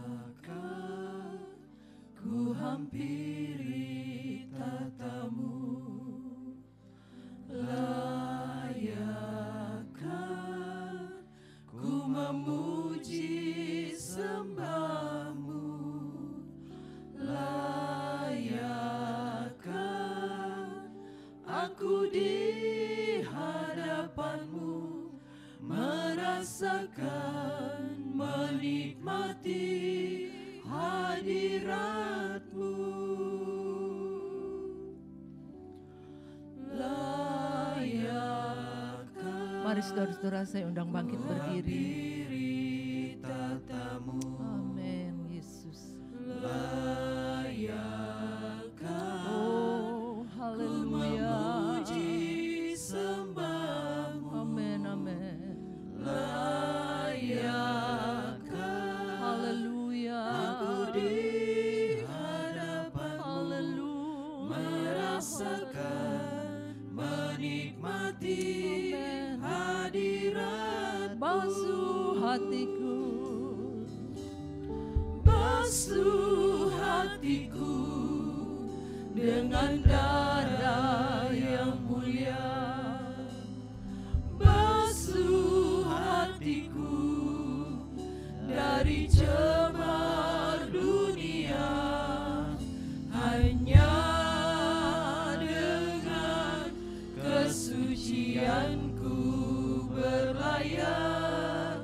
Layakkah ku hampiri tatamu, layakkah ku memuji sembahmu, layakkah aku di hadapanmu merasakan, menikmati hadiratmu. Layakkah Mari saudara-saudara saya undang bangkit berdiri. tatamu, Amin Yesus. layakkah Oh haleluya. memuji sembahmu, Amin amin. layakkah Haleluya. aku di hadapanmu Haleluya. merasakan, menikmati Amin. hadiratmu. Basuh hatiku. Basuh hatiku dengan darah yang mulia. Basuh hatiku dari cemar dunia. Hanya dengan kesucianku berlayar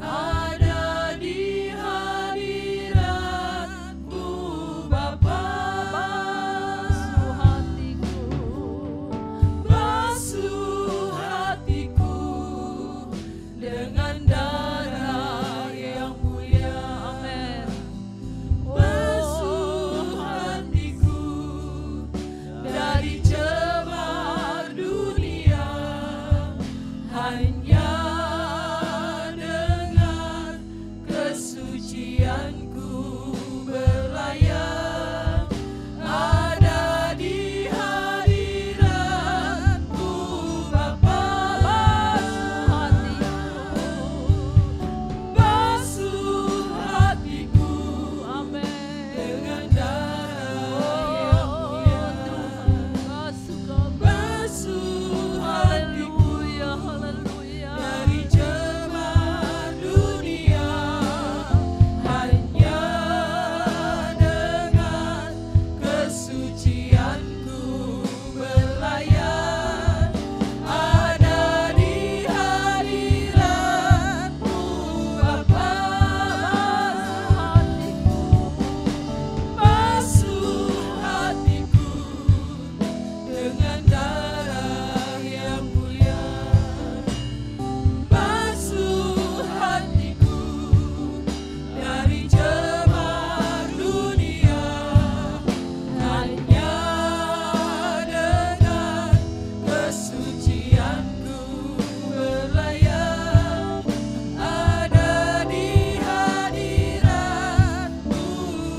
ada di hadiratmu Bapa. Basuh hatiku. Basuh hatiku dengan darah yang mulia. Amin. Basuh hatiku dari cemar dunia. Hanya dengan kesucianku berlayar ada di hadiratmu Bapa. Basuh hatiku Amin. dengan darah yang mulia. Basuh hatiku Haleluya, haleluya. dari cemar dunia. Hanya dengan kesucianku berlayar ada di hadiratmu Bapa. Basuh hatiku dengan darah yang mulia. Basuh hatiku dari cemar dunia. Hanya dengan kesucianku berlayar ada di hadiratmu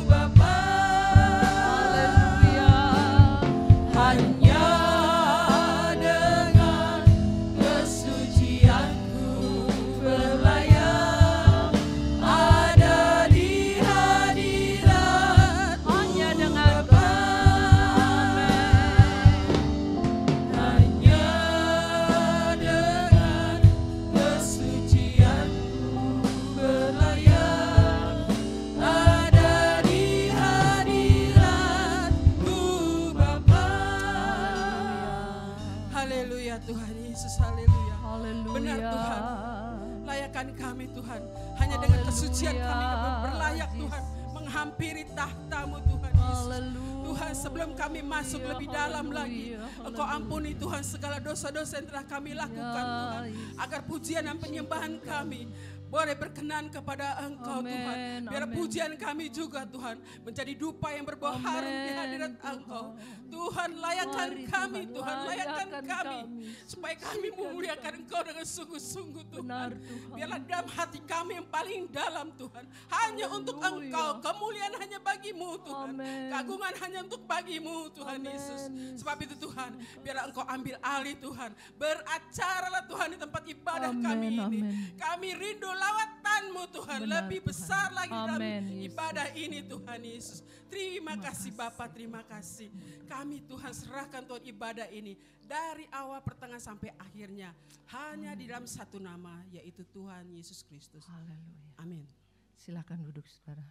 Bapa. Hanya dengan kesucianku berlayar ada di hadiratmu Hanya dengan Bapa. Hanya dengan kesucianku berlayar ada di hadiratmu Bapa. Haleluya Tuhan Yesus, haleluya. Haleluya. Benar Tuhan. Layakkan kami Tuhan, hanya dengan kesucian kami berlayak Tuhan menghampiri tahta-Mu Tuhan Yesus. Haleluya. Tuhan, sebelum kami masuk lebih dalam lagi, Engkau ampuni Tuhan segala dosa-dosa yang telah kami lakukan Tuhan, agar pujian dan penyembahan kami boleh berkenan kepada Engkau Amen, Tuhan. Biar amen. pujian kami juga Tuhan menjadi dupa yang berbau harum di Amen, hadirat Tuhan. Engkau. Tuhan, layakkan Mari, kami Tuhan, Tuhan, layakkan layakkan kami kami. supaya kami memuliakan Engkau dengan sungguh-sungguh Tuhan. Benar, Tuhan. Biarlah dalam hati kami yang paling dalam Tuhan, hanya untuk Haleluya. Engkau, kemuliaan hanya bagimu Tuhan, Amen. keagungan hanya untuk bagimu Tuhan Amen, Yesus. Yesus. Sebab itu Tuhan, biarlah Engkau ambil alih Tuhan, beracaralah Tuhan di tempat ibadah Amen, kami ini. amen. Kami rindu kedaulatanmu Tuhan. Benar, Lebih Tuhan. besar lagi dalam Amin, Yesus. ibadah ini Tuhan Yesus. Terima kasih Bapa, terima kasih. Kami Tuhan serahkan Tuhan ibadah ini. Dari awal pertengahan sampai akhirnya. Hanya di dalam satu nama, yaitu Tuhan Yesus Kristus. Haleluya. Amin. Silakan duduk saudara.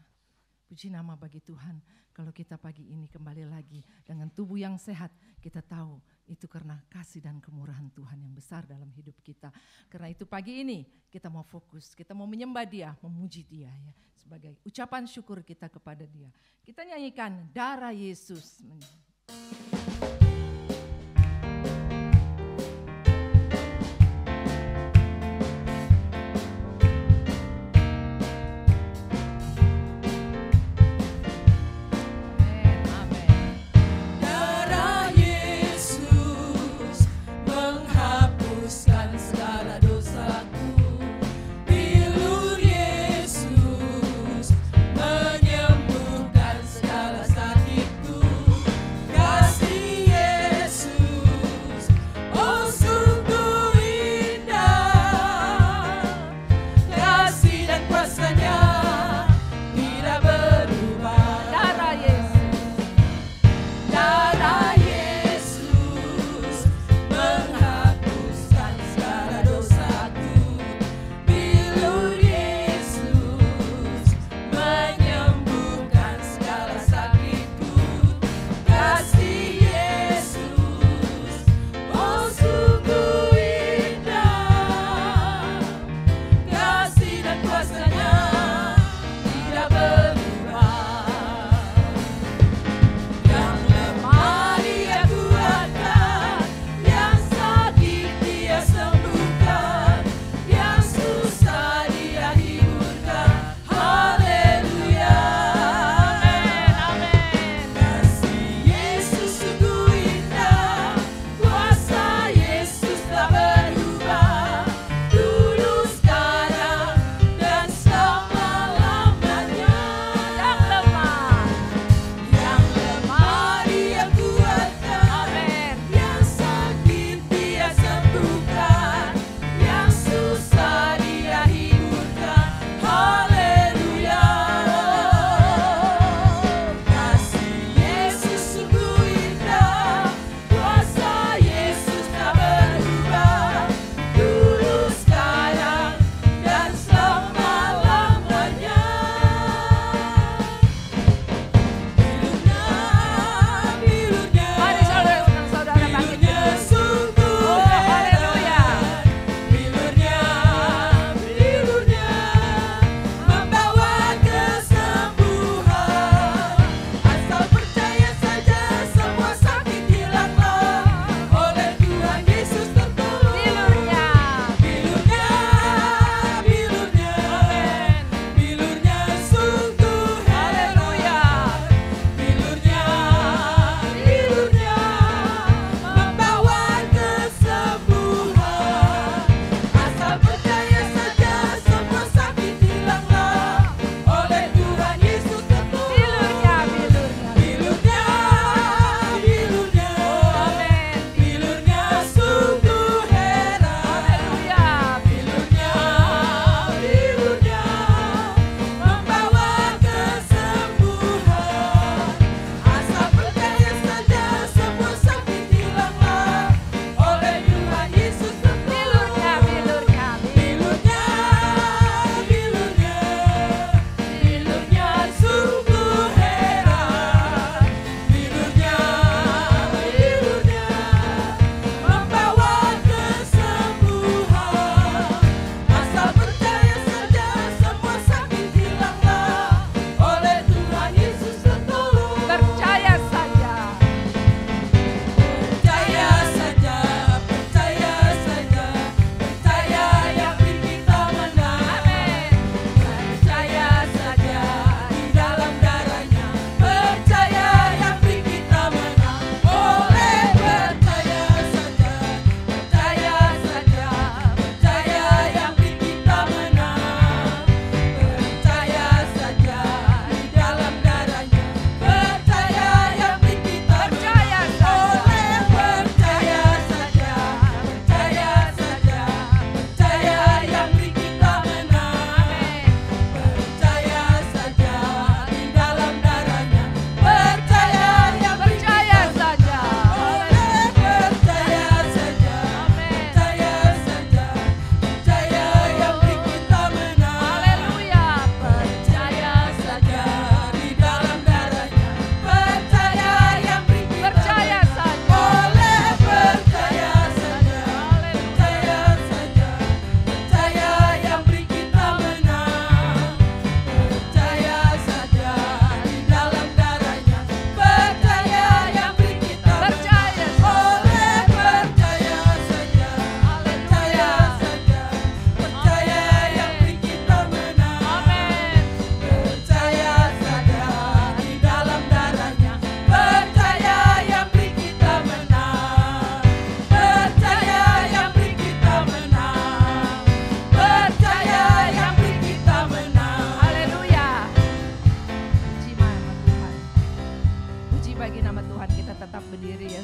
Puji nama bagi Tuhan. Kalau kita pagi ini kembali lagi dengan tubuh yang sehat, kita tahu itu karena kasih dan kemurahan Tuhan yang besar dalam hidup kita. Karena itu pagi ini kita mau fokus, kita mau menyembah Dia, memuji Dia ya, sebagai ucapan syukur kita kepada Dia. Kita nyanyikan darah Yesus. Darah Yesus menghapuskan segala dosaku. Bilur Yesus menyembuhkan segala sakitku.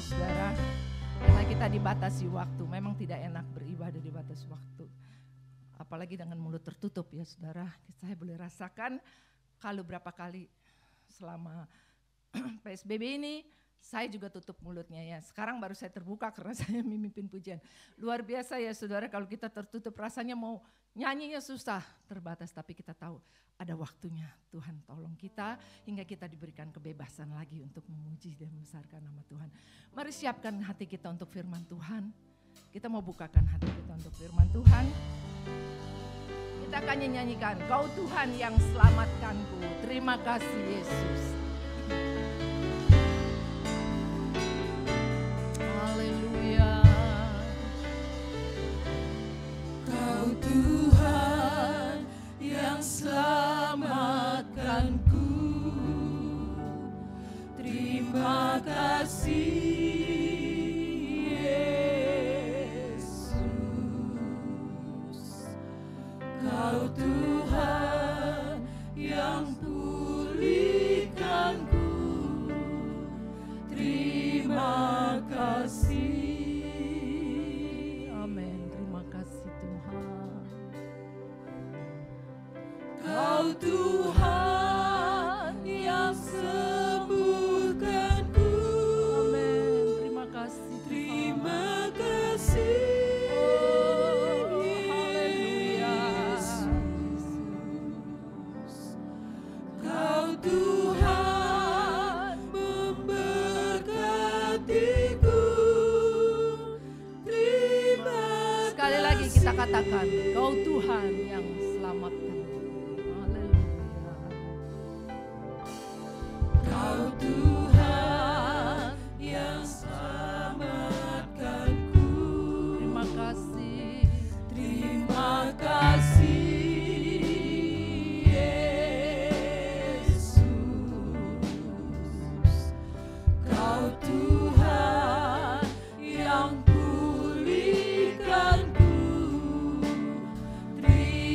ya saudara. Karena kita dibatasi waktu, memang tidak enak beribadah dibatasi waktu. Apalagi dengan mulut tertutup ya saudara. Saya boleh rasakan kalau berapa kali selama PSBB ini saya juga tutup mulutnya ya. Sekarang baru saya terbuka karena saya memimpin pujian. Luar biasa ya saudara, kalau kita tertutup rasanya mau nyanyinya susah, terbatas. Tapi kita tahu ada waktunya. Tuhan tolong kita hingga kita diberikan kebebasan lagi untuk memuji dan membesarkan nama Tuhan. Mari siapkan hati kita untuk firman Tuhan. Kita mau bukakan hati kita untuk firman Tuhan. Kita akan nyanyikan, Kau Tuhan yang selamatkanku. Terima kasih Yesus. Haleluya. Kau Tuhan yang selamatkanku. Terima kasih Kau Tuhan yang pulihkanku. Terima kasih. Amin. Terima kasih Tuhan. Kau Tuhan yang sembuhkanku. Amin. Terima kasih Tuhan. Terima kasih. Tuhan memberkatiku. Terima kasih. Sekali lagi kita katakan, Kau Tuhan yang selamatkan. Haleluya. Kau Tuhan yang selamatkanku. Terima kasih. Terima kasih. Tuhan yang pulihkanku. Terima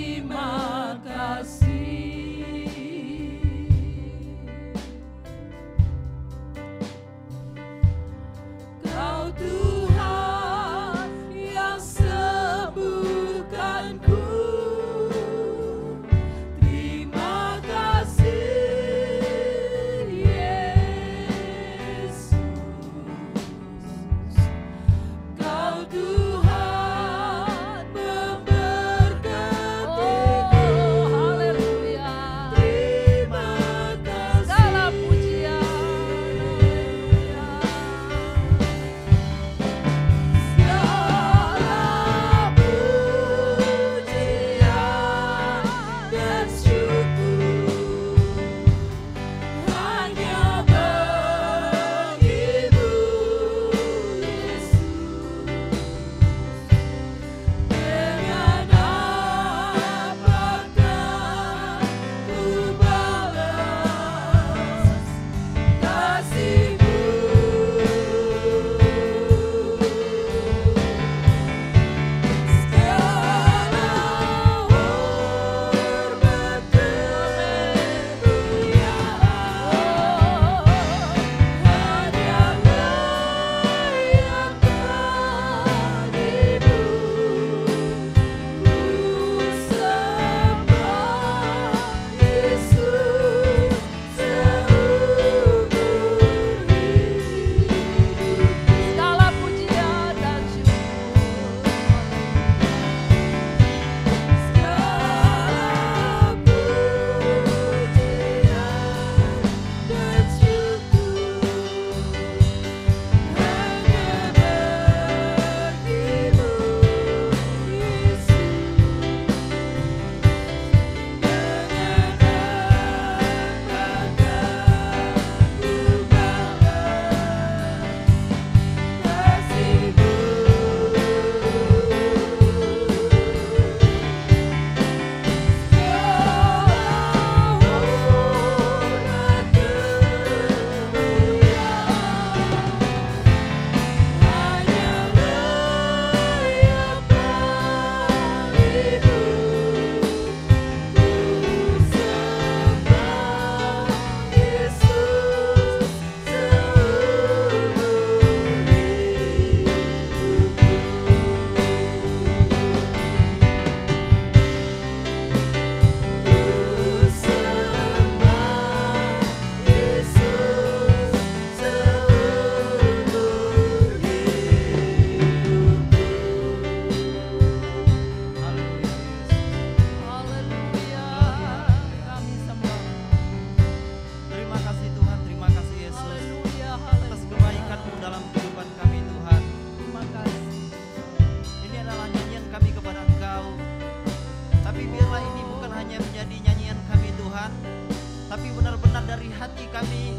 dari hati kami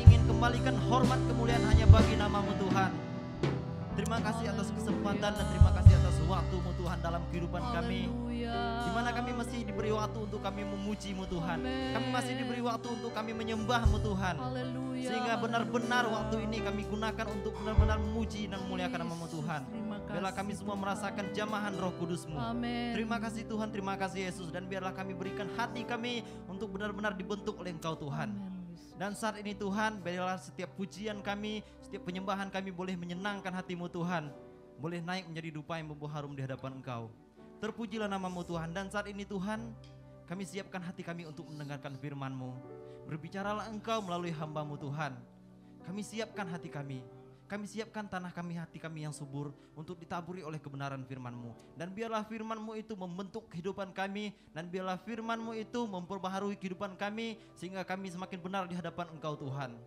ingin kembalikan hormat kemuliaan hanya bagi nama-Mu Tuhan. Terima kasih atas kesempatan dan terima kasih atas waktu-Mu Tuhan dalam kehidupan kami. Di mana kami masih diberi waktu untuk kami memuji-Mu Tuhan. Kami masih diberi waktu untuk kami menyembah-Mu Tuhan. Sehingga benar-benar waktu ini kami gunakan untuk benar-benar memuji dan memuliakan nama-Mu Tuhan. Biarlah kami semua merasakan jamahan Roh Kudus-Mu. Terima kasih Tuhan, terima kasih Yesus. Dan biarlah kami berikan hati kami untuk benar-benar dibentuk oleh Engkau Tuhan. Dan saat ini Tuhan, biarlah setiap pujian kami, setiap penyembahan kami boleh menyenangkan hati-Mu Tuhan. Boleh naik menjadi dupa yang membawa harum di hadapan Engkau. Terpujilah nama-Mu Tuhan. Dan saat ini Tuhan, kami siapkan hati kami untuk mendengarkan firman-Mu. Berbicaralah Engkau melalui hamba-Mu Tuhan. Kami siapkan hati kami. Kami siapkan tanah kami, hati kami yang subur untuk ditaburi oleh kebenaran firman-Mu. Dan biarlah firman-Mu itu membentuk kehidupan kami. Dan biarlah firman-Mu itu memperbaharui kehidupan kami. Sehingga kami semakin benar di hadapan Engkau Tuhan.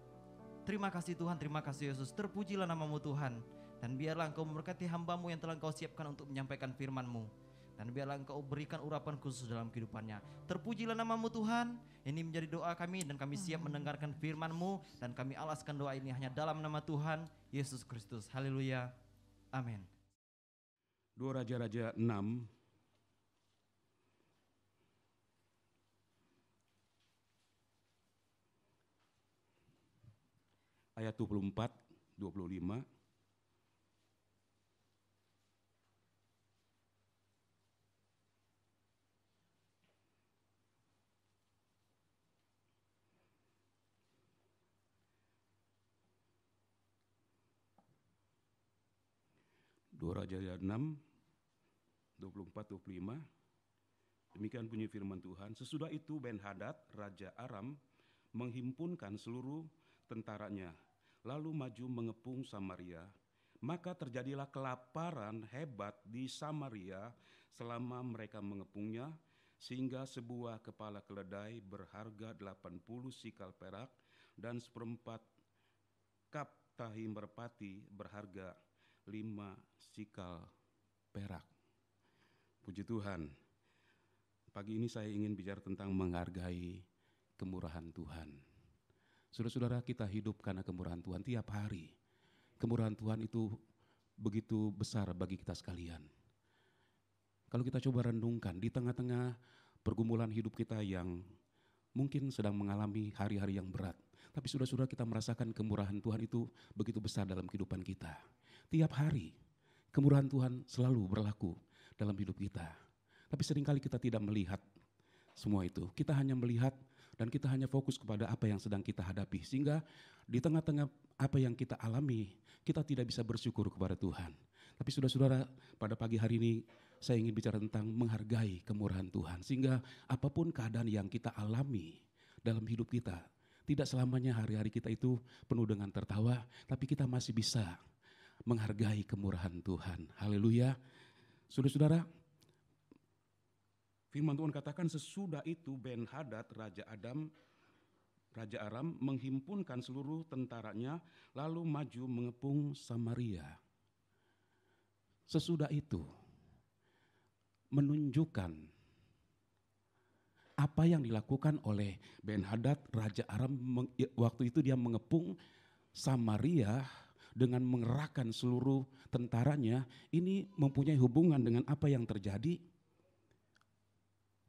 Terima kasih Tuhan, terima kasih Yesus. Terpujilah nama-Mu Tuhan. Dan biarlah Engkau memberkati hamba-Mu yang telah Engkau siapkan untuk menyampaikan firman-Mu. Dan biarlah Engkau berikan urapan khusus dalam kehidupannya. Terpujilah nama-Mu Tuhan. Ini menjadi doa kami dan kami siap mendengarkan firman-Mu. Dan kami alaskan doa ini hanya dalam nama Tuhan Yesus Kristus. Haleluya. Amin. 2 Raja-Raja 6 ayat 24, 25. Raja 6, 24-25. Demikian bunyi firman Tuhan. Sesudah itu Ben-Hadad, Raja Aram, menghimpunkan seluruh tentaranya, lalu maju mengepung Samaria. Maka terjadilah kelaparan hebat di Samaria selama mereka mengepungnya, sehingga sebuah kepala keledai berharga 80 sikal perak dan 1/4 kap tahi merpati berharga 5 sikal perak. Puji Tuhan. Pagi ini saya ingin bicara tentang menghargai kemurahan Tuhan. Saudara-saudara, kita hidup karena kemurahan Tuhan tiap hari. Kemurahan Tuhan itu begitu besar bagi kita sekalian. Kalau kita coba renungkan di tengah-tengah pergumulan hidup kita yang mungkin sedang mengalami hari-hari yang berat, tapi saudara-saudara, kita merasakan kemurahan Tuhan itu begitu besar dalam kehidupan kita. Tiap hari, kemurahan Tuhan selalu berlaku dalam hidup kita. Tapi seringkali kita tidak melihat semua itu. Kita hanya melihat dan kita hanya fokus kepada apa yang sedang kita hadapi. Sehingga di tengah-tengah apa yang kita alami, kita tidak bisa bersyukur kepada Tuhan. Tapi saudara-saudara, pada pagi hari ini saya ingin bicara tentang menghargai kemurahan Tuhan. Sehingga apapun keadaan yang kita alami dalam hidup kita, tidak selamanya hari-hari kita itu penuh dengan tertawa, tapi kita masih bisa menghargai kemurahan Tuhan. Haleluya. Saudara-saudara, firman Tuhan katakan sesudah itu Ben-Hadad Raja Aram menghimpunkan seluruh tentaranya lalu maju mengepung Samaria. Sesudah itu menunjukkan apa yang dilakukan oleh Ben-Hadad Raja Aram waktu itu. Dia mengepung Samaria dengan mengerahkan seluruh tentaranya. Ini mempunyai hubungan dengan apa yang terjadi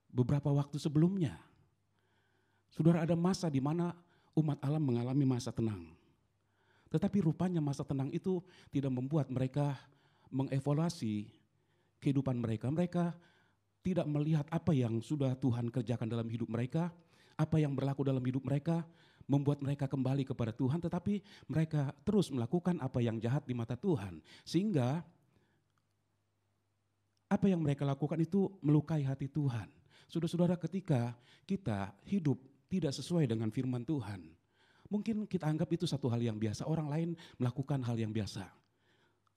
beberapa waktu sebelumnya. Saudara, ada masa di mana umat Allah mengalami masa tenang. Tetapi rupanya masa tenang itu tidak membuat mereka mengevaluasi kehidupan mereka. Mereka tidak melihat apa yang sudah Tuhan kerjakan dalam hidup mereka, apa yang berlaku dalam hidup mereka, membuat mereka kembali kepada Tuhan, tetapi mereka terus melakukan apa yang jahat di mata Tuhan. Sehingga apa yang mereka lakukan itu melukai hati Tuhan. Saudara-saudara, ketika kita hidup tidak sesuai dengan firman Tuhan, mungkin kita anggap itu satu hal yang biasa, orang lain melakukan hal yang biasa.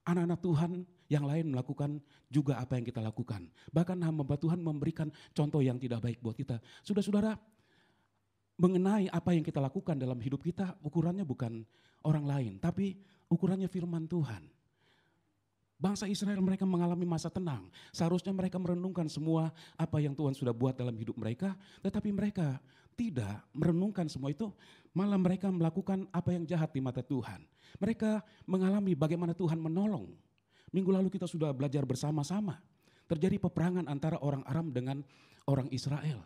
Anak-anak Tuhan yang lain melakukan juga apa yang kita lakukan. Bahkan hamba Tuhan memberikan contoh yang tidak baik buat kita. Saudara-saudara, mengenai apa yang kita lakukan dalam hidup kita, ukurannya bukan orang lain, tapi ukurannya firman Tuhan. Bangsa Israel mereka mengalami masa tenang. Seharusnya mereka merenungkan semua apa yang Tuhan sudah buat dalam hidup mereka, tetapi mereka tidak merenungkan semua itu, malah mereka melakukan apa yang jahat di mata Tuhan. Mereka mengalami bagaimana Tuhan menolong. Minggu lalu kita sudah belajar bersama-sama. Terjadi peperangan antara orang Aram dengan orang Israel.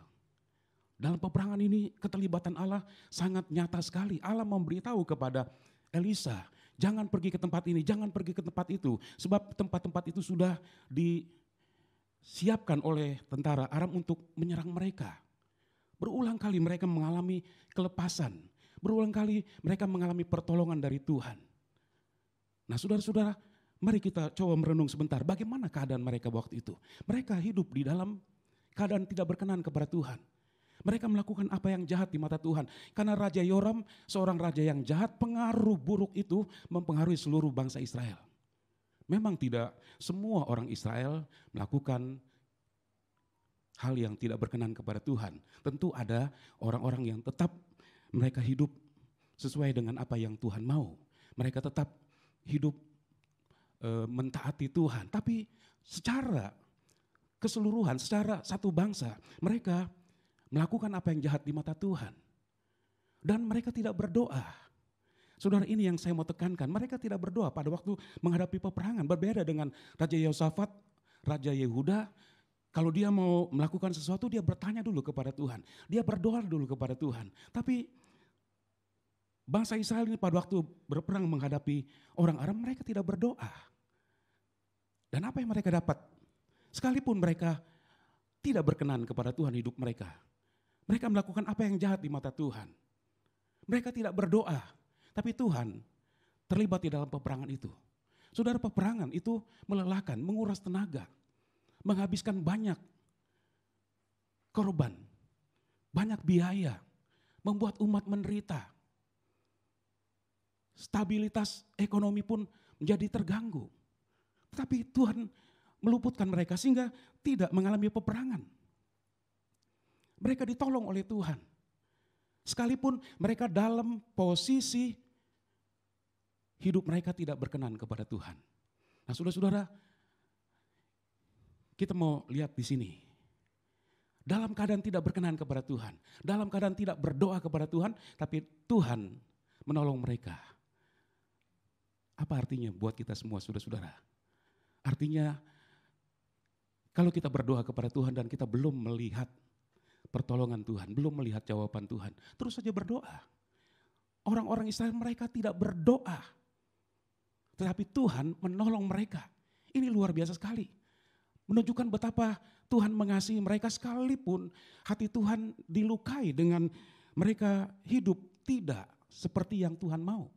Dalam peperangan ini keterlibatan Allah sangat nyata sekali. Allah memberitahu kepada Elisa, jangan pergi ke tempat ini, jangan pergi ke tempat itu. Sebab tempat-tempat itu sudah disiapkan oleh tentara Aram untuk menyerang mereka. Berulang kali mereka mengalami kelepasan. Berulang kali mereka mengalami pertolongan dari Tuhan. Nah saudara-saudara, mari kita coba merenung sebentar bagaimana keadaan mereka waktu itu. Mereka hidup di dalam keadaan tidak berkenan kepada Tuhan. Mereka melakukan apa yang jahat di mata Tuhan. Karena Raja Yoram, seorang raja yang jahat, pengaruh buruk itu mempengaruhi seluruh bangsa Israel. Memang tidak semua orang Israel melakukan hal yang tidak berkenan kepada Tuhan. Tentu ada orang-orang yang tetap mereka hidup sesuai dengan apa yang Tuhan mau. Mereka tetap hidup mentaati Tuhan. Tapi secara keseluruhan, secara satu bangsa, mereka melakukan apa yang jahat di mata Tuhan. Dan mereka tidak berdoa. Saudara, ini yang saya mau tekankan. Mereka tidak berdoa pada waktu menghadapi peperangan. Berbeda dengan Raja Yehosafat, Raja Yehuda. Kalau dia mau melakukan sesuatu, dia bertanya dulu kepada Tuhan. Dia berdoa dulu kepada Tuhan. Tapi bangsa Israel ini pada waktu berperang menghadapi orang Aram, mereka tidak berdoa. Dan apa yang mereka dapat? Sekalipun mereka tidak berkenan kepada Tuhan hidup mereka. Mereka melakukan apa yang jahat di mata Tuhan. Mereka tidak berdoa. Tapi Tuhan terlibat di dalam peperangan itu. Saudara, peperangan itu melelahkan, menguras tenaga. Menghabiskan banyak korban, banyak biaya, membuat umat menderita. Stabilitas ekonomi pun menjadi terganggu. Tapi Tuhan meluputkan mereka sehingga tidak mengalami peperangan. Mereka ditolong oleh Tuhan. Sekalipun mereka dalam posisi hidup mereka tidak berkenan kepada Tuhan. Nah, saudara-saudara, kita mau lihat di sini. Dalam keadaan tidak berkenan kepada Tuhan, dalam keadaan tidak berdoa kepada Tuhan, tapi Tuhan menolong mereka. Apa artinya buat kita semua, saudara-saudara? Artinya kalau kita berdoa kepada Tuhan dan kita belum melihat pertolongan Tuhan, belum melihat jawaban Tuhan, terus saja berdoa. Orang-orang Israel mereka tidak berdoa, tetapi Tuhan menolong mereka. Ini luar biasa sekali. Menunjukkan betapa Tuhan mengasihi mereka sekalipun hati Tuhan dilukai dengan mereka hidup tidak seperti yang Tuhan mau.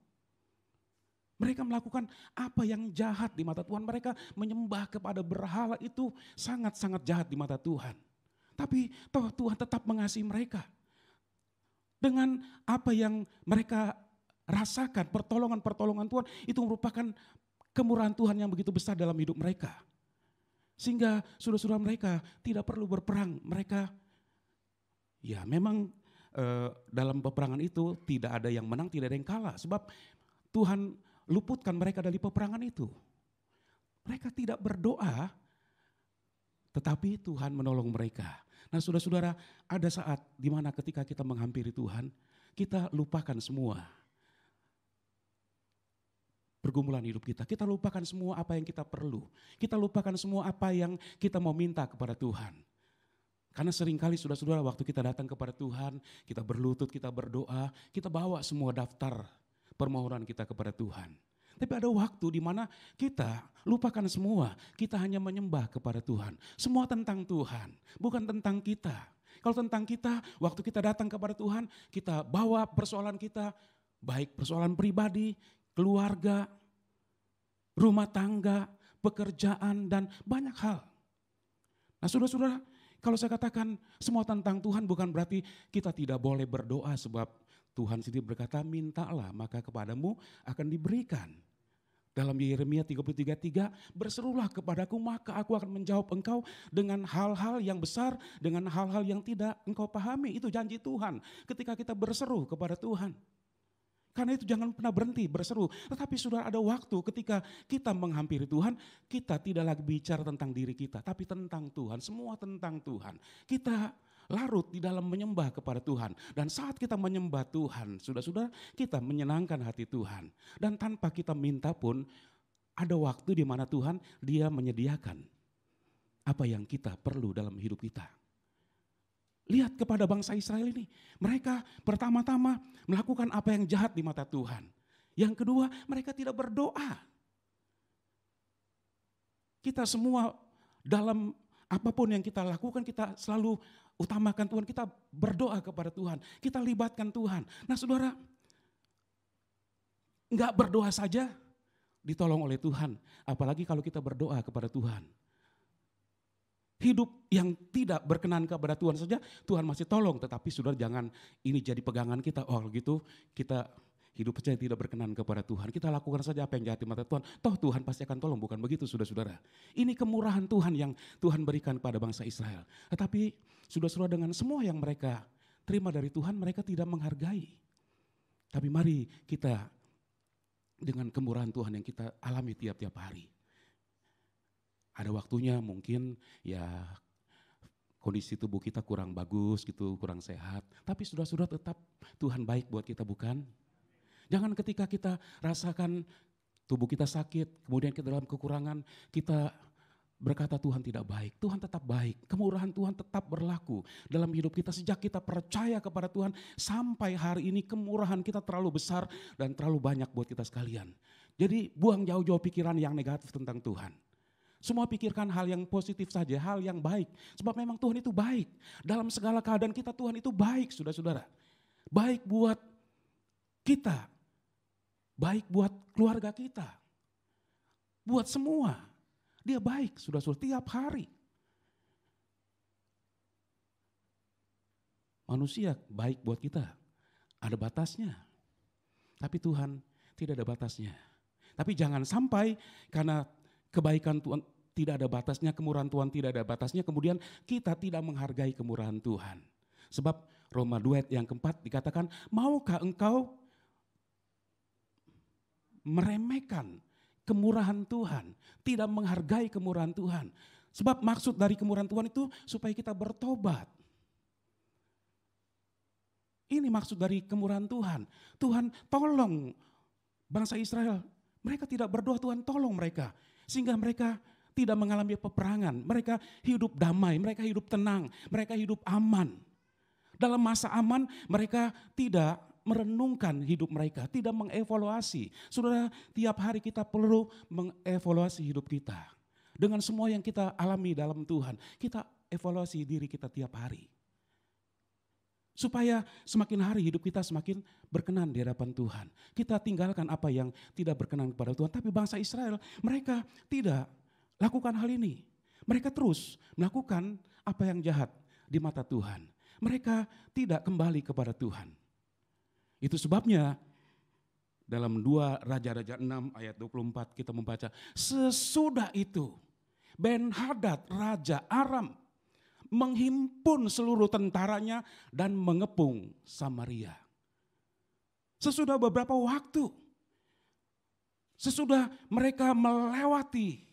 Mereka melakukan apa yang jahat di mata Tuhan. Mereka menyembah kepada berhala itu sangat-sangat jahat di mata Tuhan. Tapi toh Tuhan tetap mengasihi mereka. Dengan apa yang mereka rasakan, pertolongan-pertolongan Tuhan itu merupakan kemurahan Tuhan yang begitu besar dalam hidup mereka. Sehingga saudara-saudara mereka tidak perlu berperang. Mereka ya memang dalam peperangan itu tidak ada yang menang, tidak ada yang kalah. Sebab Tuhan luputkan mereka dari peperangan itu. Mereka tidak berdoa, tetapi Tuhan menolong mereka. Nah saudara-saudara, ada saat di mana ketika kita menghampiri Tuhan, kita lupakan semua pergumulan hidup kita. Kita lupakan semua apa yang kita perlu. Kita lupakan semua apa yang kita mau minta kepada Tuhan. Karena seringkali saudara-saudara waktu kita datang kepada Tuhan, kita berlutut, kita berdoa, kita bawa semua daftar permohonan kita kepada Tuhan. Tapi ada waktu di mana kita lupakan semua, kita hanya menyembah kepada Tuhan. Semua tentang Tuhan, bukan tentang kita. Kalau tentang kita, waktu kita datang kepada Tuhan, kita bawa persoalan kita, baik persoalan pribadi, keluarga, rumah tangga, pekerjaan, dan banyak hal. Nah saudara-saudara, kalau saya katakan semua tentang Tuhan bukan berarti kita tidak boleh berdoa sebab Tuhan sendiri berkata, mintalah maka kepadamu akan diberikan. Dalam Yeremia 33:3, berserulah kepadaku maka aku akan menjawab engkau dengan hal-hal yang besar, dengan hal-hal yang tidak engkau pahami. Itu janji Tuhan ketika kita berseru kepada Tuhan. Karena itu jangan pernah berhenti berseru. Tetapi sudah ada waktu ketika kita menghampiri Tuhan, kita tidak lagi bicara tentang diri kita, tapi tentang Tuhan, semua tentang Tuhan. Kita larut di dalam menyembah kepada Tuhan. Dan saat kita menyembah Tuhan, saudara-saudara, kita menyenangkan hati Tuhan. Dan tanpa kita minta pun, ada waktu di mana Tuhan dia menyediakan apa yang kita perlu dalam hidup kita. Lihat kepada bangsa Israel ini. Mereka pertama-tama melakukan apa yang jahat di mata Tuhan. Yang kedua, mereka tidak berdoa. Kita semua dalam apapun yang kita lakukan, kita selalu utamakan Tuhan. Kita berdoa kepada Tuhan. Kita libatkan Tuhan. Nah saudara, enggak berdoa saja ditolong oleh Tuhan. Apalagi kalau kita berdoa kepada Tuhan. Hidup yang tidak berkenan kepada Tuhan saja, Tuhan masih tolong. Tetapi saudara jangan ini jadi pegangan kita. Oh gitu kita hidup saja tidak berkenan kepada Tuhan. Kita lakukan saja apa yang jahat di mata Tuhan. Toh Tuhan pasti akan tolong. Bukan begitu saudara-saudara. Ini kemurahan Tuhan yang Tuhan berikan pada bangsa Israel. Tetapi saudara-saudara dengan semua yang mereka terima dari Tuhan, mereka tidak menghargai. Tapi mari kita dengan kemurahan Tuhan yang kita alami tiap-tiap hari. Ada waktunya mungkin ya kondisi tubuh kita kurang bagus gitu, kurang sehat. Tapi saudara-saudara tetap Tuhan baik buat kita bukan? Jangan ketika kita rasakan tubuh kita sakit, kemudian kita dalam kekurangan, kita berkata Tuhan tidak baik. Tuhan tetap baik, kemurahan Tuhan tetap berlaku dalam hidup kita. Sejak kita percaya kepada Tuhan sampai hari ini kemurahan kita terlalu besar dan terlalu banyak buat kita sekalian. Jadi buang jauh-jauh pikiran yang negatif tentang Tuhan. Semua pikirkan hal yang positif saja, hal yang baik. Sebab memang Tuhan itu baik. Dalam segala keadaan kita Tuhan itu baik, saudara-saudara. Baik buat kita, baik buat keluarga kita. Buat semua, dia baik, saudara-saudara, tiap hari. Manusia baik buat kita, ada batasnya. Tapi Tuhan tidak ada batasnya. Tapi jangan sampai karena kebaikan Tuhan tidak ada batasnya, kemurahan Tuhan tidak ada batasnya, kemudian kita tidak menghargai kemurahan Tuhan. Sebab Roma 2 ayat yang keempat dikatakan, maukah engkau meremehkan kemurahan Tuhan, tidak menghargai kemurahan Tuhan. Sebab maksud dari kemurahan Tuhan itu supaya kita bertobat. Ini maksud dari kemurahan Tuhan. Tuhan tolong bangsa Israel, mereka tidak berdoa Tuhan tolong mereka. Sehingga mereka tidak mengalami peperangan, mereka hidup damai, mereka hidup tenang, mereka hidup aman. Dalam masa aman mereka tidak merenungkan hidup mereka, tidak mengevaluasi. Saudara, tiap hari kita perlu mengevaluasi hidup kita. Dengan semua yang kita alami dalam Tuhan, kita evaluasi diri kita tiap hari. Supaya semakin hari hidup kita semakin berkenan di hadapan Tuhan. Kita tinggalkan apa yang tidak berkenan kepada Tuhan. Tapi bangsa Israel mereka tidak lakukan hal ini. Mereka terus melakukan apa yang jahat di mata Tuhan. Mereka tidak kembali kepada Tuhan. Itu sebabnya dalam 2 Raja-Raja 6 ayat 24 kita membaca. Sesudah itu Ben-Hadad Raja Aram menghimpun seluruh tentaranya dan mengepung Samaria. Sesudah beberapa waktu, sesudah mereka melewati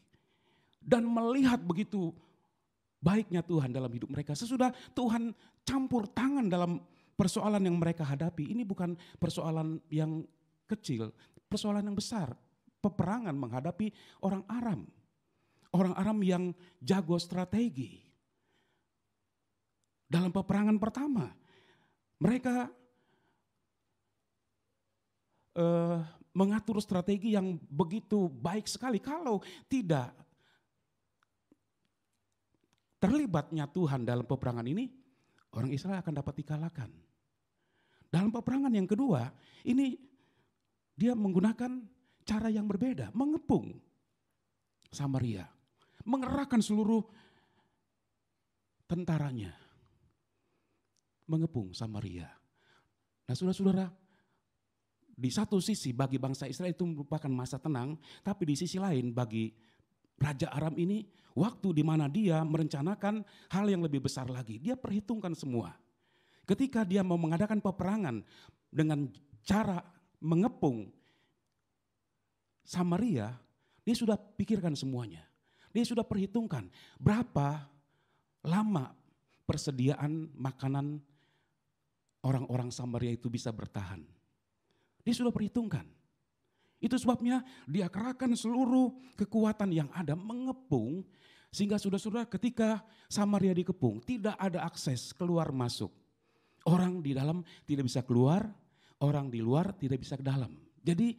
dan melihat begitu baiknya Tuhan dalam hidup mereka, sesudah Tuhan campur tangan dalam persoalan yang mereka hadapi, ini bukan persoalan yang kecil, persoalan yang besar, peperangan menghadapi orang Aram. Orang Aram yang jago strategi. Dalam peperangan pertama, mereka mengatur strategi yang begitu baik sekali. Kalau tidak terlibatnya Tuhan dalam peperangan ini, orang Israel akan dapat dikalahkan. Dalam peperangan yang kedua, ini dia menggunakan cara yang berbeda, mengepung Samaria, mengerahkan seluruh tentaranya. Mengepung Samaria. Nah saudara-saudara, di satu sisi bagi bangsa Israel itu merupakan masa tenang, tapi di sisi lain bagi Raja Aram ini waktu di mana dia merencanakan hal yang lebih besar lagi. Dia perhitungkan semua. Ketika dia mau mengadakan peperangan dengan cara mengepung Samaria, dia sudah pikirkan semuanya. Dia sudah perhitungkan berapa lama persediaan makanan orang-orang Samaria itu bisa bertahan. Dia sudah perhitungkan. Itu sebabnya dia kerahkan seluruh kekuatan yang ada mengepung, sehingga saudara-saudara ketika Samaria dikepung tidak ada akses keluar masuk. Orang di dalam tidak bisa keluar, orang di luar tidak bisa ke dalam. Jadi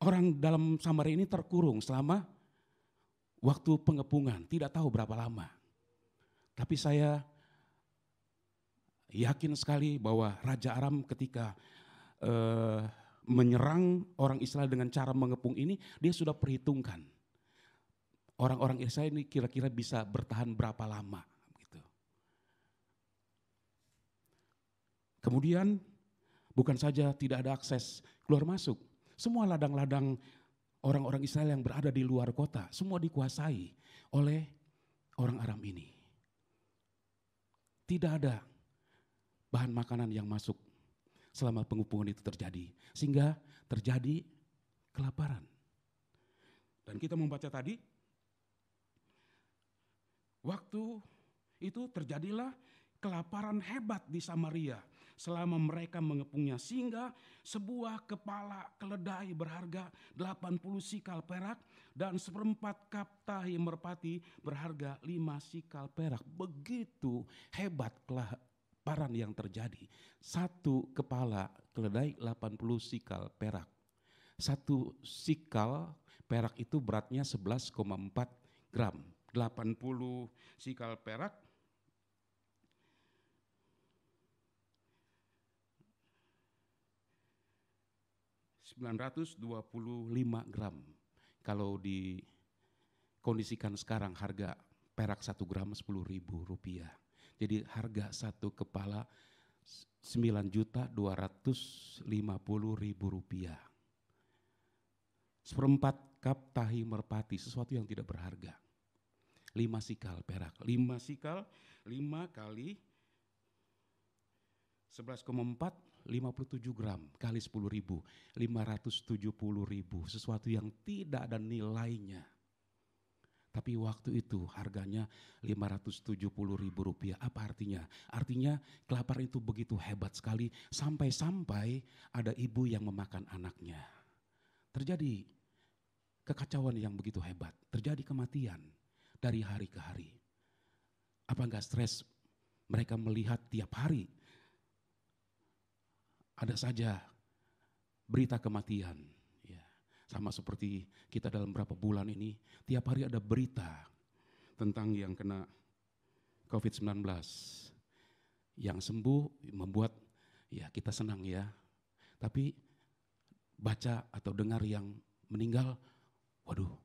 orang dalam Samaria ini terkurung selama waktu pengepungan, tidak tahu berapa lama. Tapi saya yakin sekali bahwa Raja Aram ketika menyerang orang Israel dengan cara mengepung ini, dia sudah perhitungkan. Orang-orang Israel ini kira-kira bisa bertahan berapa lama. Gitu. Kemudian bukan saja tidak ada akses keluar masuk, semua ladang-ladang orang-orang Israel yang berada di luar kota, semua dikuasai oleh orang Aram ini. Tidak ada bahan makanan yang masuk selama pengepungan itu terjadi. Sehingga terjadi kelaparan. Dan kita membaca tadi, waktu itu terjadilah kelaparan hebat di Samaria selama mereka mengepungnya. Sehingga sebuah kepala keledai berharga 80 sikal perak dan 1/4 kap tahi merpati berharga 5 sikal perak. Begitu hebat kelaparan yang terjadi. Satu kepala keledai 80 sikal perak. Satu sikal perak itu beratnya 11,4 gram. 80 sikal perak $925 gram. Kalau dikondisikan sekarang harga perak 1 gram 10.000 rupiah. Jadi harga satu kepala 9.250.000 rupiah. 1/4 kap tahi merpati, sesuatu yang tidak berharga. 5 sikal perak. 5 sikal, 5 kali 11,4, 57 gram kali 10.000, 570.000. Sesuatu yang tidak ada nilainya. Tapi waktu itu harganya 570.000 rupiah. Apa artinya? Artinya kelaparan itu begitu hebat sekali sampai-sampai ada ibu yang memakan anaknya. Terjadi kekacauan yang begitu hebat. Terjadi kematian dari hari ke hari. Apa enggak stres mereka melihat tiap hari ada saja berita kematian. Sama seperti kita dalam beberapa bulan ini, tiap hari ada berita tentang yang kena COVID-19. Yang sembuh membuat ya kita senang ya. Tapi baca atau dengar yang meninggal, waduh,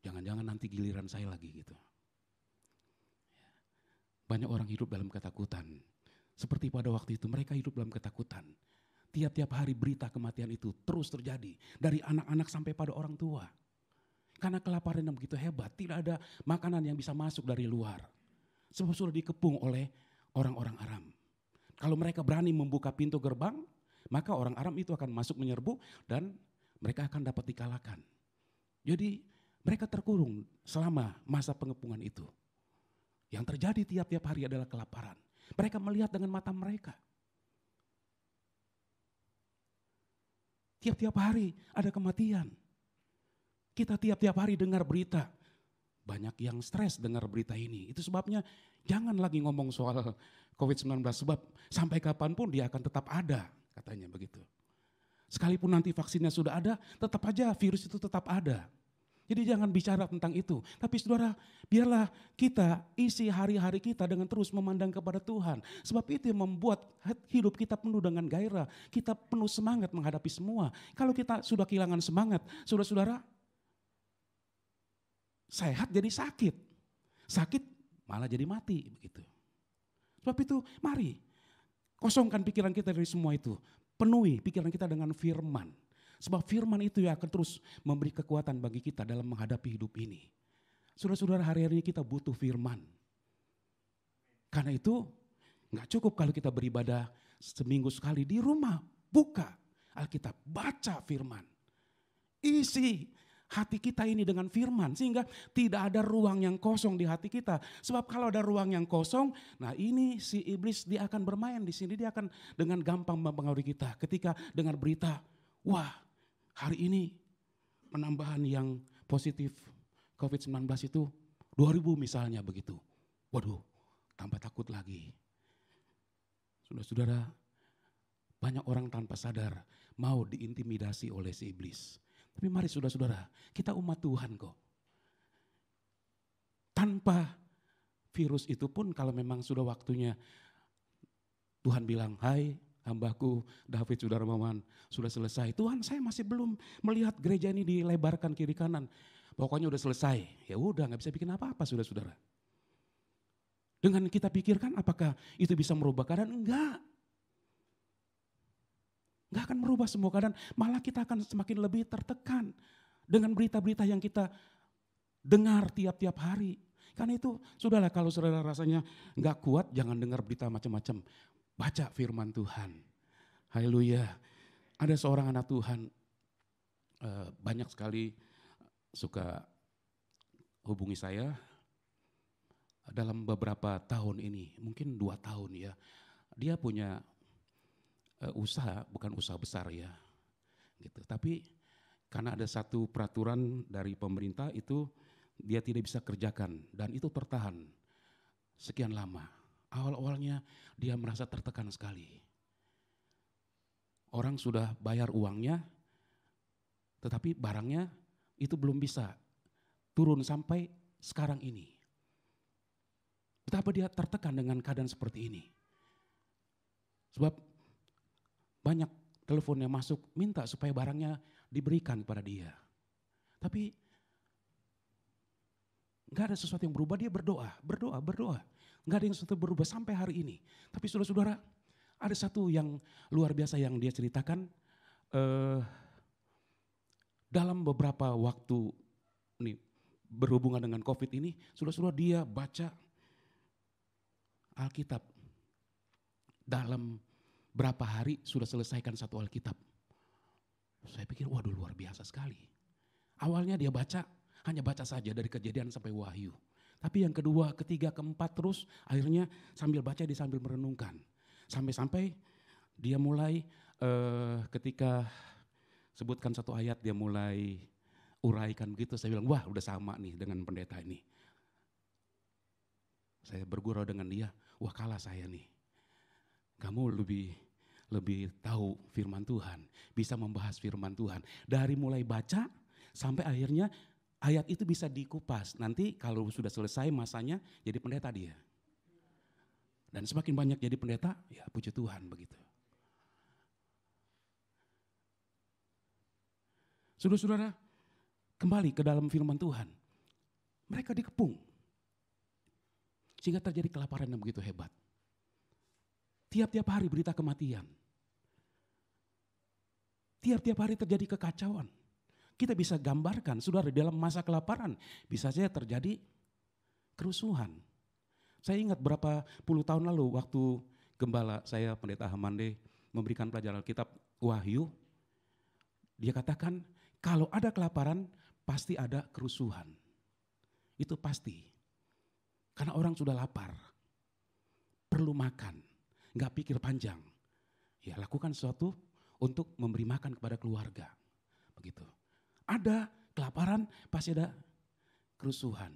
jangan-jangan nanti giliran saya lagi gitu. Banyak orang hidup dalam ketakutan. Seperti pada waktu itu mereka hidup dalam ketakutan. Tiap-tiap hari berita kematian itu terus terjadi. Dari anak-anak sampai pada orang tua. Karena kelaparan yang begitu hebat, tidak ada makanan yang bisa masuk dari luar. Sebab sudah dikepung oleh orang-orang Aram. Kalau mereka berani membuka pintu gerbang, maka orang Aram itu akan masuk menyerbu dan mereka akan dapat dikalahkan. Jadi mereka terkurung selama masa pengepungan itu. Yang terjadi tiap-tiap hari adalah kelaparan. Mereka melihat dengan mata mereka. Tiap-tiap hari ada kematian. Kita tiap-tiap hari dengar berita. Banyak yang stres dengar berita ini. Itu sebabnya jangan lagi ngomong soal COVID-19. Sebab sampai kapanpun dia akan tetap ada, katanya begitu. Sekalipun nanti vaksinnya sudah ada, tetap aja virus itu tetap ada. Jadi jangan bicara tentang itu. Tapi saudara, biarlah kita isi hari-hari kita dengan terus memandang kepada Tuhan. Sebab itu yang membuat hidup kita penuh dengan gairah. Kita penuh semangat menghadapi semua. Kalau kita sudah kehilangan semangat, saudara-saudara, sehat jadi sakit. Sakit malah jadi mati. Begitu. Sebab itu mari kosongkan pikiran kita dari semua itu. Penuhi pikiran kita dengan firman. Sebab firman itu yang akan terus memberi kekuatan bagi kita dalam menghadapi hidup ini. Saudara-saudara, hari-hari ini kita butuh firman. Karena itu gak cukup kalau kita beribadah seminggu sekali di rumah. Buka Alkitab, baca firman. Isi hati kita ini dengan firman, sehingga tidak ada ruang yang kosong di hati kita. Sebab kalau ada ruang yang kosong, nah ini si iblis dia akan bermain di sini, dia akan dengan gampang mempengaruhi kita. Ketika dengar berita, wah hari ini penambahan yang positif COVID-19 itu 2000 misalnya begitu. Waduh, tambah takut lagi. Saudara-saudara, banyak orang tanpa sadar mau diintimidasi oleh si iblis. Tapi mari saudara-saudara, kita umat Tuhan kok. Tanpa virus itu pun kalau memang sudah waktunya Tuhan bilang, hai hambaku David Saudara Maman sudah selesai. Tuhan, saya masih belum melihat gereja ini dilebarkan kiri kanan. Pokoknya udah selesai. Ya udah, nggak bisa bikin apa-apa saudara-saudara. Dengan kita pikirkan apakah itu bisa merubah keadaan? Enggak. Enggak akan merubah semua keadaan, malah kita akan semakin lebih tertekan dengan berita-berita yang kita dengar tiap-tiap hari. Karena itu, sudahlah kalau saudara rasanya enggak kuat, jangan dengar berita macam-macam. Baca firman Tuhan. Haleluya. Ada seorang anak Tuhan, banyak sekali suka hubungi saya dalam beberapa tahun ini, mungkin 2 tahun ya. Dia punya usaha, bukan usaha besar ya, gitu. Tapi karena ada satu peraturan dari pemerintah itu dia tidak bisa kerjakan dan itu tertahan sekian lama. Awal-awalnya dia merasa tertekan sekali. Orang sudah bayar uangnya, tetapi barangnya itu belum bisa turun sampai sekarang ini. Betapa dia tertekan dengan keadaan seperti ini. Sebab banyak telepon yang masuk minta supaya barangnya diberikan kepada dia. Tapi gak ada sesuatu yang berubah, dia berdoa. Gak ada yang sesuatu berubah sampai hari ini. Tapi saudara-saudara, ada satu yang luar biasa yang dia ceritakan. Dalam beberapa waktu nih, berhubungan dengan COVID ini, saudara-saudara dia baca Alkitab. Dalam berapa hari sudah selesaikan satu Alkitab. Saya pikir waduh luar biasa sekali. Awalnya dia baca, hanya baca saja dari Kejadian sampai Wahyu. Tapi yang kedua, ketiga, keempat terus akhirnya sambil baca dia sambil merenungkan. Sampai-sampai dia mulai ketika sebutkan satu ayat dia mulai uraikan begitu. Saya bilang wah udah sama nih dengan pendeta ini. Saya bergurau dengan dia, wah kalah saya nih. Kamu lebih tahu firman Tuhan, bisa membahas firman Tuhan. Dari mulai baca sampai akhirnya ayat itu bisa dikupas. Nanti kalau sudah selesai masanya jadi pendeta dia. Dan semakin banyak jadi pendeta, ya puji Tuhan begitu. Saudara-saudara, kembali ke dalam firman Tuhan. Mereka dikepung. Sehingga terjadi kelaparan yang begitu hebat. Tiap-tiap hari berita kematian. Tiap-tiap hari terjadi kekacauan. Kita bisa gambarkan, saudara, dalam masa kelaparan bisa saja terjadi kerusuhan. Saya ingat berapa puluh tahun lalu waktu gembala saya, Pendeta Hamande, memberikan pelajaran Alkitab Wahyu. Dia katakan, kalau ada kelaparan pasti ada kerusuhan. Itu pasti. Karena orang sudah lapar, perlu makan. Gak pikir panjang, ya lakukan sesuatu untuk memberi makan kepada keluarga, begitu. Ada kelaparan, pasti ada kerusuhan,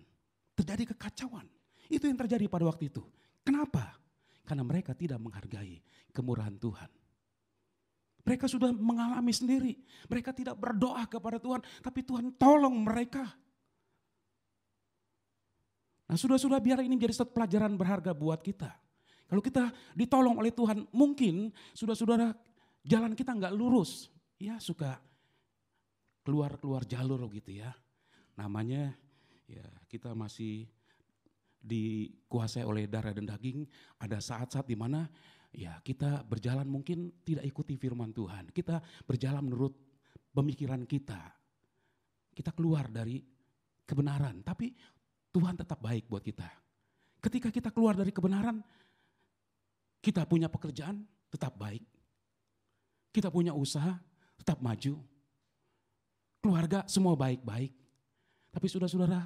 terjadi kekacauan. Itu yang terjadi pada waktu itu. Kenapa? Karena mereka tidak menghargai kemurahan Tuhan. Mereka sudah mengalami sendiri, mereka tidak berdoa kepada Tuhan, tapi Tuhan tolong mereka. Nah sudah biar ini menjadi satu pelajaran berharga buat kita. Kalau kita ditolong oleh Tuhan, mungkin saudara-saudara jalan kita nggak lurus. Ya suka keluar jalur gitu ya. Namanya ya kita masih dikuasai oleh darah dan daging. Ada saat-saat di mana ya kita berjalan mungkin tidak ikuti firman Tuhan. Kita berjalan menurut pemikiran kita. Kita keluar dari kebenaran. Tapi Tuhan tetap baik buat kita. Ketika kita keluar dari kebenaran, kita punya pekerjaan, tetap baik. Kita punya usaha, tetap maju. keluarga semua baik-baik. Tapi saudara-saudara,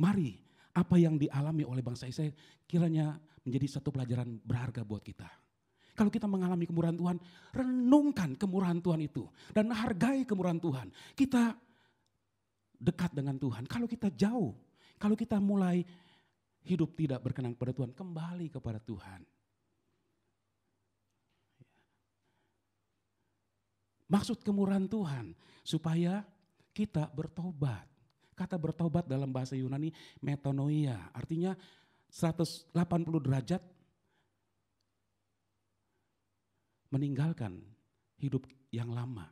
mari apa yang dialami oleh bangsa Israel kiranya menjadi satu pelajaran berharga buat kita. Kalau kita mengalami kemurahan Tuhan, renungkan kemurahan Tuhan itu dan hargai kemurahan Tuhan. Kita dekat dengan Tuhan. Kalau kita jauh, kalau kita mulai hidup tidak berkenan kepada Tuhan, kembali kepada Tuhan. Maksud kemurahan Tuhan supaya kita bertobat. Kata bertobat dalam bahasa Yunani metanoia, artinya 180 derajat meninggalkan hidup yang lama.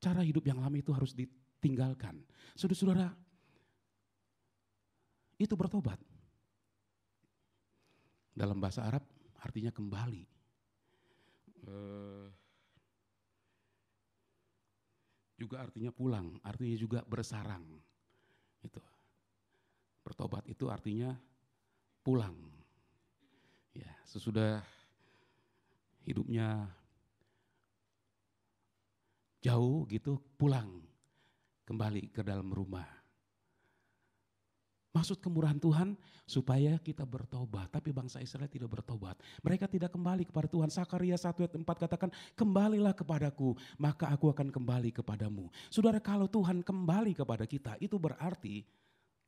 Cara hidup yang lama itu harus ditinggalkan. Saudara-saudara, itu bertobat. Dalam bahasa Arab artinya kembali. Juga artinya pulang, artinya juga bersarang. Itu. Bertobat itu artinya pulang. Ya, sesudah hidupnya jauh gitu, pulang kembali ke dalam rumah. Maksud kemurahan Tuhan supaya kita bertobat. Tapi bangsa Israel tidak bertobat. Mereka tidak kembali kepada Tuhan. Sakaria 1 ayat 4 katakan, kembalilah kepadaku, maka aku akan kembali kepadamu. Saudara, kalau Tuhan kembali kepada kita, itu berarti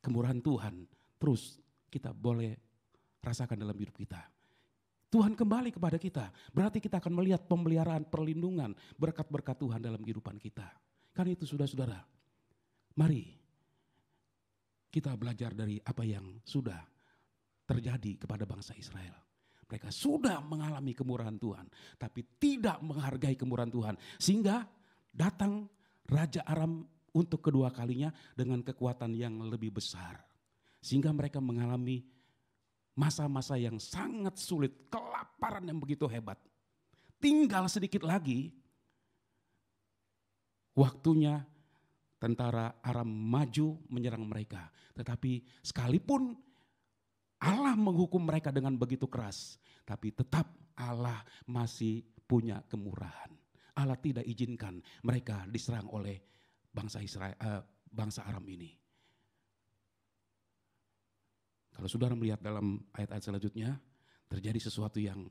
kemurahan Tuhan terus kita boleh rasakan dalam hidup kita. Tuhan kembali kepada kita, berarti kita akan melihat pemeliharaan, perlindungan, berkat-berkat Tuhan dalam kehidupan kita. Karena itu saudara-saudara, mari kita belajar dari apa yang sudah terjadi kepada bangsa Israel. Mereka sudah mengalami kemurahan Tuhan, tapi tidak menghargai kemurahan Tuhan. Sehingga datang Raja Aram untuk kedua kalinya dengan kekuatan yang lebih besar. Sehingga mereka mengalami masa-masa yang sangat sulit, kelaparan yang begitu hebat. Tinggal sedikit lagi, waktunya tentara Aram maju menyerang mereka. Tetapi sekalipun Allah menghukum mereka dengan begitu keras, tapi tetap Allah masih punya kemurahan. Allah tidak izinkan mereka diserang oleh bangsa Israel, bangsa Aram ini. Kalau saudara melihat dalam ayat-ayat selanjutnya, terjadi sesuatu yang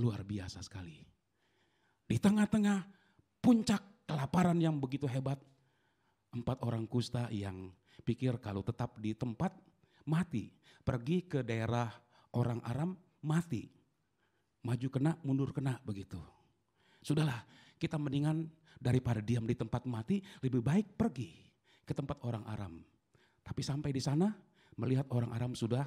luar biasa sekali. Di tengah-tengah puncak kelaparan yang begitu hebat, 4 orang kusta yang pikir kalau tetap di tempat mati, pergi ke daerah orang Aram mati, maju kena, mundur kena begitu. Sudahlah, kita mendingan daripada diam di tempat mati, lebih baik pergi ke tempat orang Aram. Tapi sampai di sana melihat orang Aram sudah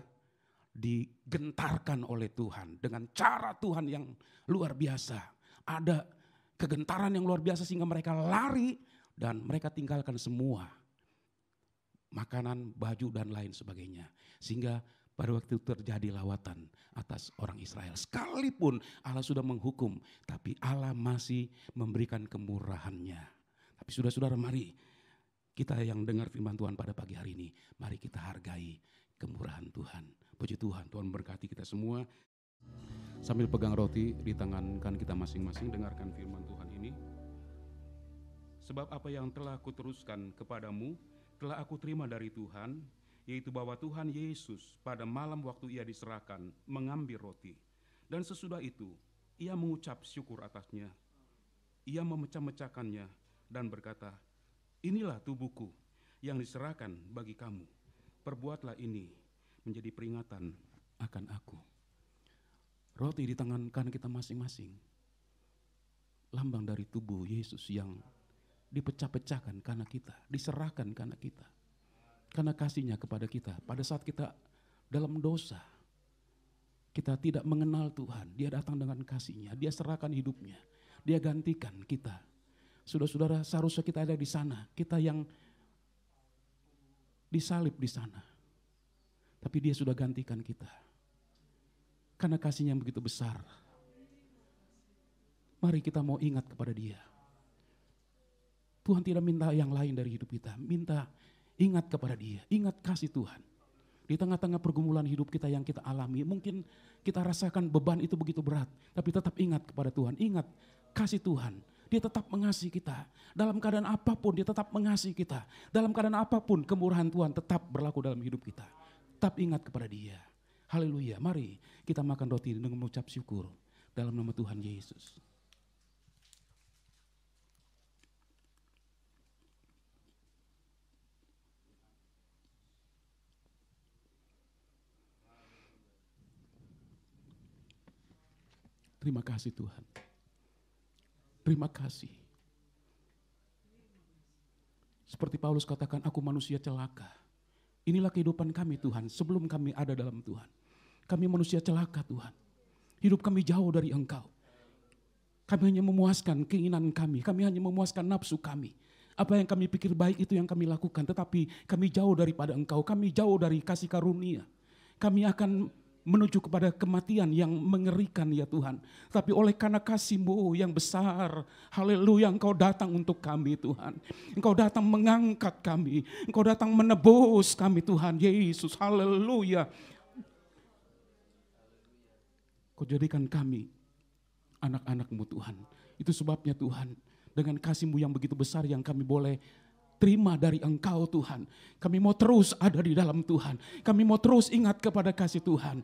digentarkan oleh Tuhan dengan cara Tuhan yang luar biasa. Ada kegentaran yang luar biasa sehingga mereka lari dan mereka tinggalkan semua makanan, baju dan lain sebagainya. Sehingga pada waktu itu terjadi lawatan atas orang Israel. Sekalipun Allah sudah menghukum, tapi Allah masih memberikan kemurahannya. Tapi saudara-saudara, mari kita yang dengar firman Tuhan pada pagi hari ini, mari kita hargai kemurahan Tuhan. Puji Tuhan, Tuhan berkati kita semua. Sambil pegang roti di tangan kan kita masing-masing, dengarkan firman Tuhan ini. Sebab apa yang telah kuteruskan kepadamu, telah aku terima dari Tuhan, yaitu bahwa Tuhan Yesus pada malam waktu ia diserahkan mengambil roti. Dan sesudah itu ia mengucap syukur atasnya. Ia memecah-mecahkannya dan berkata, inilah tubuhku yang diserahkan bagi kamu. Perbuatlah ini menjadi peringatan akan aku. Roti di tangan kanan kita masing-masing, lambang dari tubuh Yesus yang dipecah-pecahkan karena kita, diserahkan karena kita. Karena kasihnya kepada kita, pada saat kita dalam dosa, kita tidak mengenal Tuhan, dia datang dengan kasihnya, dia serahkan hidupnya, dia gantikan kita. Saudara-saudara, seharusnya kita ada di sana, kita yang disalib di sana. Tapi dia sudah gantikan kita. Karena kasihnya yang begitu besar. Mari kita mau ingat kepada dia. Tuhan tidak minta yang lain dari hidup kita, minta ingat kepada dia, ingat kasih Tuhan. Di tengah-tengah pergumulan hidup kita yang kita alami, mungkin kita rasakan beban itu begitu berat, tapi tetap ingat kepada Tuhan, ingat kasih Tuhan. Dia tetap mengasihi kita. Dalam keadaan apapun dia tetap mengasihi kita. Dalam keadaan apapun kemurahan Tuhan tetap berlaku dalam hidup kita. Tetap ingat kepada Dia. Haleluya. Mari kita makan roti ini dengan mengucap syukur dalam nama Tuhan Yesus. Terima kasih Tuhan. Terima kasih. Seperti Paulus katakan, aku manusia celaka. Inilah kehidupan kami Tuhan, sebelum kami ada dalam Tuhan. Kami manusia celaka Tuhan. Hidup kami jauh dari Engkau. Kami hanya memuaskan keinginan kami hanya memuaskan nafsu kami. Apa yang kami pikir baik itu yang kami lakukan, tetapi kami jauh daripada Engkau, kami jauh dari kasih karunia. Kami akan menuju kepada kematian yang mengerikan ya Tuhan. Tapi oleh karena kasih-Mu yang besar, haleluya, Engkau datang untuk kami Tuhan. Engkau datang mengangkat kami, Engkau datang menebus kami Tuhan Yesus, haleluya. Kau jadikan kami anak-anak-Mu Tuhan. Itu sebabnya Tuhan, dengan kasih-Mu yang begitu besar yang kami boleh terima dari Engkau Tuhan. Kami mau terus ada di dalam Tuhan. Kami mau terus ingat kepada kasih Tuhan.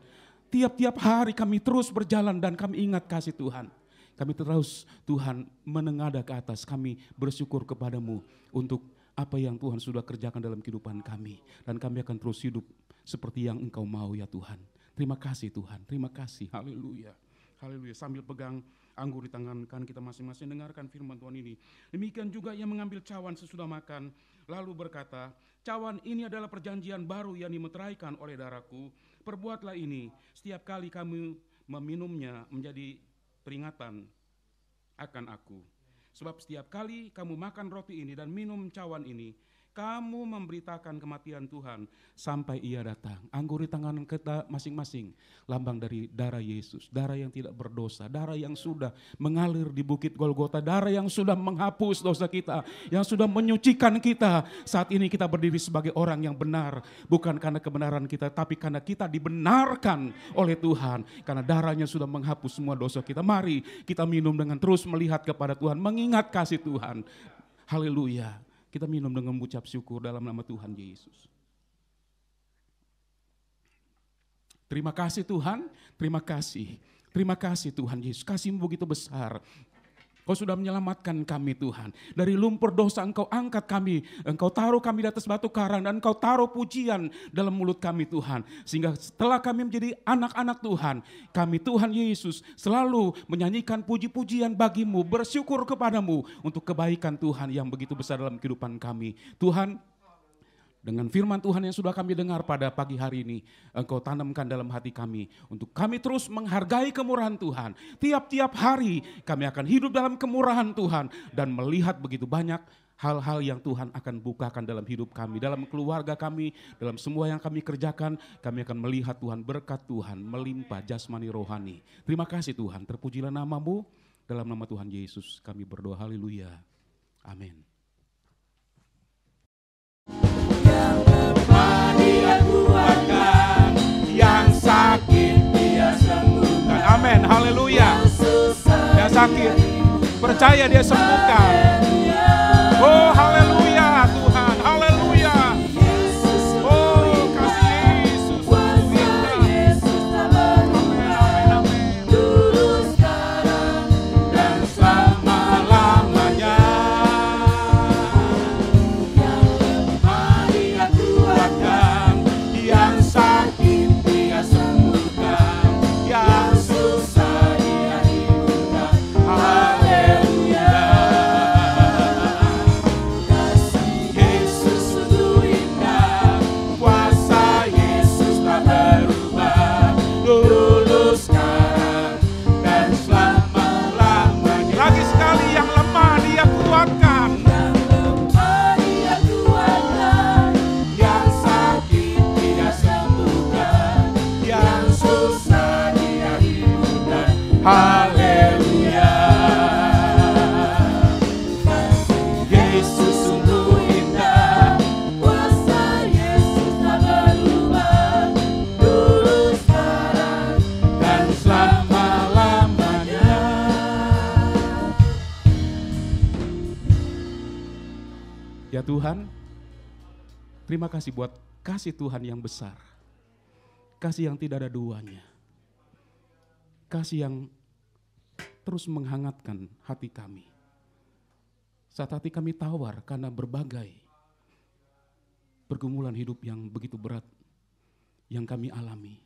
Tiap-tiap hari kami terus berjalan dan kami ingat kasih Tuhan. Kami terus Tuhan menengadah ke atas. Kami bersyukur kepadamu untuk apa yang Tuhan sudah kerjakan dalam kehidupan kami. Dan kami akan terus hidup seperti yang Engkau mau ya Tuhan. Terima kasih Tuhan. Terima kasih. Haleluya. Haleluya. Sambil pegang anggur di tangan kan kita masing-masing dengarkan firman Tuhan ini. Demikian juga ia mengambil cawan sesudah makan, lalu berkata, cawan ini adalah perjanjian baru yang dimeteraikan oleh darahku. Perbuatlah ini setiap kali kamu meminumnya menjadi peringatan akan aku. Sebab setiap kali kamu makan roti ini dan minum cawan ini, kamu memberitakan kematian Tuhan sampai ia datang. Anggur di tangan kita masing-masing, lambang dari darah Yesus. Darah yang tidak berdosa, darah yang sudah mengalir di bukit Golgota, darah yang sudah menghapus dosa kita, yang sudah menyucikan kita. Saat ini kita berdiri sebagai orang yang benar, bukan karena kebenaran kita, tapi karena kita dibenarkan oleh Tuhan. Karena darahnya sudah menghapus semua dosa kita. Mari kita minum dengan terus melihat kepada Tuhan, mengingat kasih Tuhan. Haleluya. Kita minum dengan mengucap syukur dalam nama Tuhan Yesus. Terima kasih Tuhan, terima kasih. Terima kasih Tuhan Yesus, kasih-Mu begitu besar. Kau sudah menyelamatkan kami Tuhan. Dari lumpur dosa Engkau angkat kami. Engkau taruh kami di atas batu karang. Dan Engkau taruh pujian dalam mulut kami Tuhan. Sehingga setelah kami menjadi anak-anak Tuhan. Kami Tuhan Yesus selalu menyanyikan puji-pujian bagi-Mu. Bersyukur kepada-Mu untuk kebaikan Tuhan yang begitu besar dalam kehidupan kami. Tuhan, dengan firman Tuhan yang sudah kami dengar pada pagi hari ini, Engkau tanamkan dalam hati kami untuk kami terus menghargai kemurahan Tuhan. Tiap-tiap hari kami akan hidup dalam kemurahan Tuhan dan melihat begitu banyak hal-hal yang Tuhan akan bukakan dalam hidup kami, dalam keluarga kami, dalam semua yang kami kerjakan. Kami akan melihat Tuhan, berkat Tuhan melimpah jasmani rohani. Terima kasih Tuhan, terpujilah nama-Mu. Dalam nama Tuhan Yesus kami berdoa, haleluya, amin. Yang lemah Dia kuatkan, yang sakit Dia sembuhkan. Amin, haleluya. Yang sakit percaya Dia sembuhkan. Oh haleluya Tuhan, haleluya. Oh kasih Yesus, dulu sekarang dan selama-lamanya. yang sakit Dia sembuhkan, yang susah Dia hidupkan. Haleluya. Kasih Yesus sungguh indah, kuasa Yesus tak berubah, dulu sekarang dan selama-lamanya. Lagi sekali, yang lemah Dia kuatkan. Haleluya. Kasih Yesus sungguh indah, kuasa Yesus tak berubah, Ya Tuhan, terima kasih buat kasih Tuhan yang besar. Kasih yang tidak ada duanya. Kasih yang terus menghangatkan hati kami. Saat hati kami tawar karena berbagai pergumulan hidup yang begitu berat yang kami alami.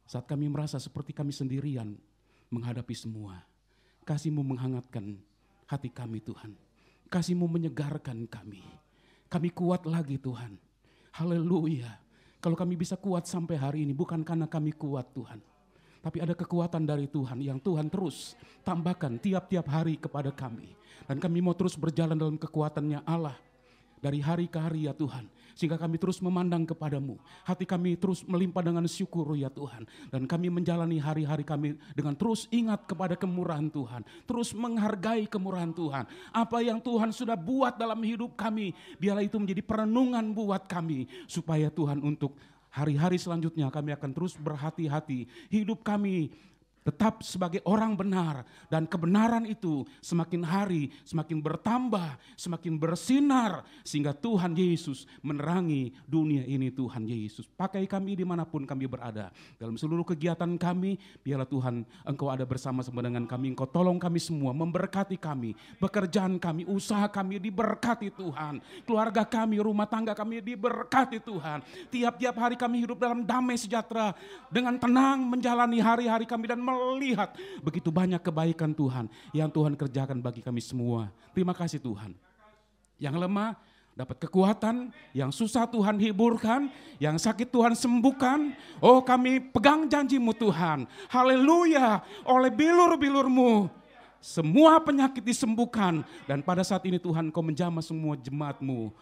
Saat kami merasa seperti kami sendirian menghadapi semua. Kasih-Mu menghangatkan hati kami Tuhan. Kasih-Mu menyegarkan kami. Kami kuat lagi Tuhan. Haleluya. Kalau kami bisa kuat sampai hari ini bukan karena kami kuat Tuhan. Tapi ada kekuatan dari Tuhan yang Tuhan terus tambahkan tiap-tiap hari kepada kami. Dan kami mau terus berjalan dalam kekuatannya Allah. Dari hari ke hari ya Tuhan. Sehingga kami terus memandang kepadamu. Hati kami terus melimpah dengan syukur ya Tuhan. Dan kami menjalani hari-hari kami dengan terus ingat kepada kemurahan Tuhan. Terus menghargai kemurahan Tuhan. Apa yang Tuhan sudah buat dalam hidup kami. Biarlah itu menjadi perenungan buat kami. Supaya Tuhan untuk hari-hari selanjutnya kami akan terus berhati-hati. Hidup kami tetap sebagai orang benar. Dan kebenaran itu semakin hari semakin bertambah, semakin bersinar. Sehingga Tuhan Yesus menerangi dunia ini Tuhan Yesus. Pakai kami dimanapun kami berada. Dalam seluruh kegiatan kami, biarlah Tuhan Engkau ada bersama-sama dengan kami. Engkau tolong kami semua, memberkati kami. Pekerjaan kami, usaha kami diberkati Tuhan. Keluarga kami, rumah tangga kami diberkati Tuhan. Tiap-tiap hari kami hidup dalam damai sejahtera. Dengan tenang menjalani hari-hari kami dan melihat begitu banyak kebaikan Tuhan yang Tuhan kerjakan bagi kami semua. Terima kasih Tuhan. Yang lemah dapat kekuatan, yang susah Tuhan hiburkan, yang sakit Tuhan sembuhkan. Oh kami pegang janji-Mu Tuhan. Haleluya, oleh bilur-bilur-Mu semua penyakit disembuhkan. Dan pada saat ini Tuhan Kau menjamah semua jemaat-Mu.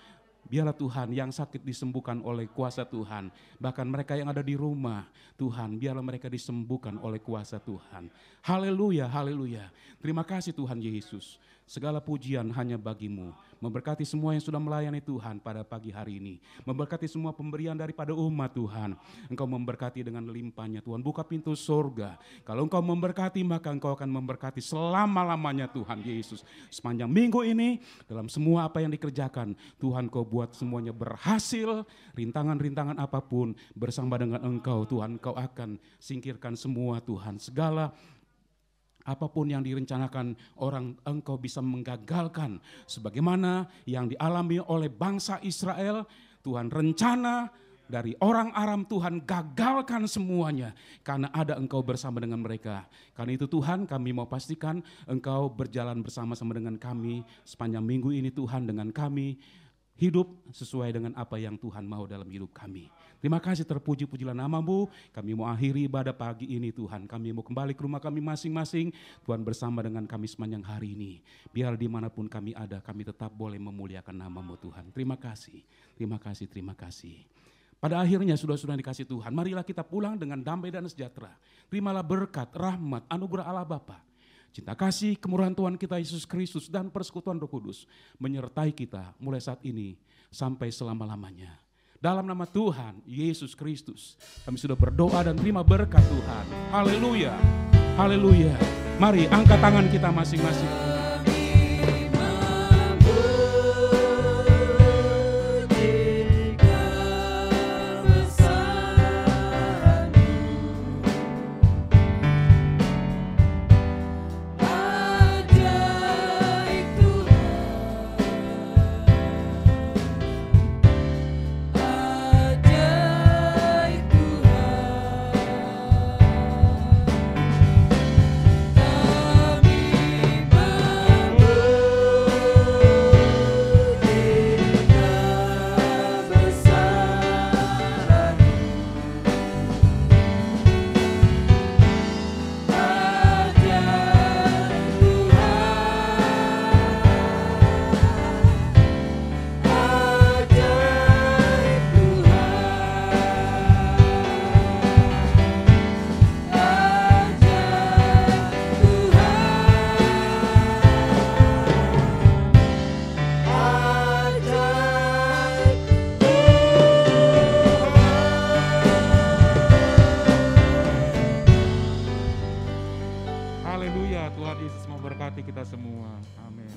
Biarlah Tuhan yang sakit disembuhkan oleh kuasa Tuhan. Bahkan mereka yang ada di rumah Tuhan, biarlah mereka disembuhkan oleh kuasa Tuhan. Haleluya, haleluya. Terima kasih Tuhan Yesus. Segala pujian hanya bagi-Mu. Memberkati semua yang sudah melayani Tuhan pada pagi hari ini. Memberkati semua pemberian daripada umat Tuhan. Engkau memberkati dengan limpahnya Tuhan. Buka pintu surga. Kalau Engkau memberkati maka Engkau akan memberkati selama-lamanya Tuhan Yesus. Sepanjang minggu ini dalam semua apa yang dikerjakan Tuhan Kau buat semuanya berhasil. Rintangan-rintangan apapun bersama dengan Engkau Tuhan Kau akan singkirkan semua Tuhan. Segala apapun yang direncanakan orang Engkau bisa menggagalkan. Sebagaimana yang dialami oleh bangsa Israel, Tuhan rencana dari orang Aram Tuhan gagalkan semuanya. Karena ada Engkau bersama dengan mereka. Karena itu Tuhan kami mau pastikan Engkau berjalan bersama-sama dengan kami. Sepanjang minggu ini Tuhan dengan kami. Hidup sesuai dengan apa yang Tuhan mau dalam hidup kami. Terima kasih terpuji-pujilah nama-Mu. Kami mau akhiri ibadah pagi ini Tuhan. Kami mau kembali ke rumah kami masing-masing. Tuhan bersama dengan kami sepanjang hari ini. Biar dimanapun kami ada, kami tetap boleh memuliakan nama-Mu Tuhan. Terima kasih, terima kasih, terima kasih. Pada akhirnya sudah dikasih Tuhan, marilah kita pulang dengan damai dan sejahtera. Terimalah berkat, rahmat, anugerah Allah Bapa. Cinta kasih, kemurahan Tuhan kita Yesus Kristus dan persekutuan Roh Kudus menyertai kita mulai saat ini sampai selama-lamanya. Dalam nama Tuhan Yesus Kristus kami sudah berdoa dan terima berkat Tuhan. Haleluya, haleluya. Mari angkat tangan kita masing-masing. Haleluya, Tuhan Yesus memberkati kita semua. Amin.